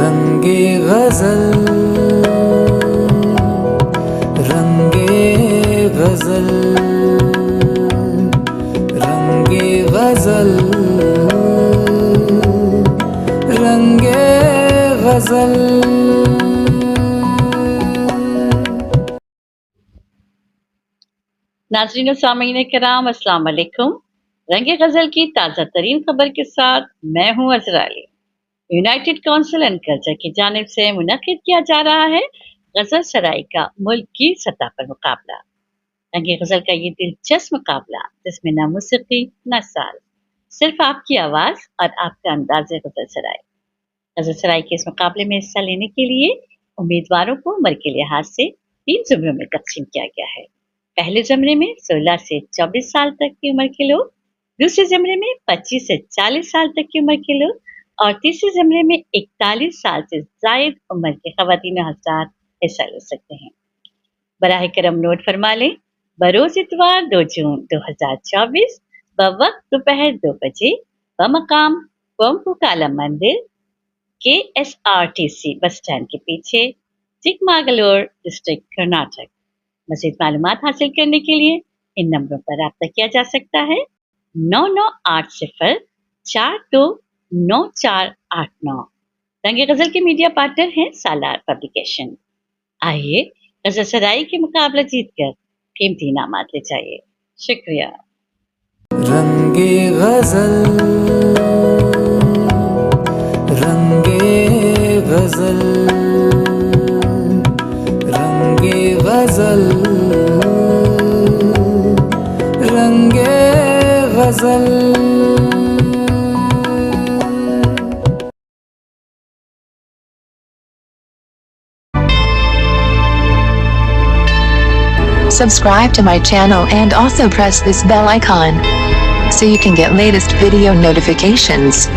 रंगे गजल रंगे गजल रंगे गजल रंगे गजल। नाज़रीन और सामीन किराम, अस्सलाम वालेकुम। रंगे गजल की ताज़ा तरीन खबर के साथ मैं हूँ अजराली। यूनाइटेड काउंसिल एंड कल्चर की जानिब से मुनक्किद किया जा रहा है गजल सराई का मुल्क की सतह पर मुकाबला। रंगे गजल का ये दिलचस्प मुकाबला जिसमें न मौसीकी न साज, सिर्फ आपकी आवाज और आपका अंदाज़ गजल सराई। गजल सराई के इस मुकाबले में हिस्सा लेने के लिए उम्मीदवारों को उम्र के लिहाज से 3 ज़ुमरों में तकसीम किया गया है। पहले ज़मरे में 16 से 24 साल तक की उम्र के लोग, दूसरे ज़मरे में 25 से 40 साल तक की उम्र के लोग और तीसरे ज़मरे में 41 साल से ज़ायद उम्र के ख़वातीन हज़रात हिस्सा ले सकते हैं। बराह करम नोट फरमा लें, बरोज़ इतवार 2 जून 2024 बवक्त दोपहर 2 बजे बमकाम पंपू काला मंदिर KSRTC बस स्टैंड के पीछे, चिकमागलूर डिस्ट्रिक्ट कर्नाटक। मज़ीद मालूमात हासिल करने के लिए इन नंबरों पर राब्ता किया जा सकता है 9980429489। रंगे गजल के मीडिया पार्टनर हैं सालार पब्लिकेशन। आइए गजल सराई के मुकाबला जीतकर कीमती इनामात ले जाइए। शुक्रिया। रंगे गजल रंगे गजल रंगे गजल रंगे गजल। Subscribe to my channel and also press this bell icon so you can get latest video notifications.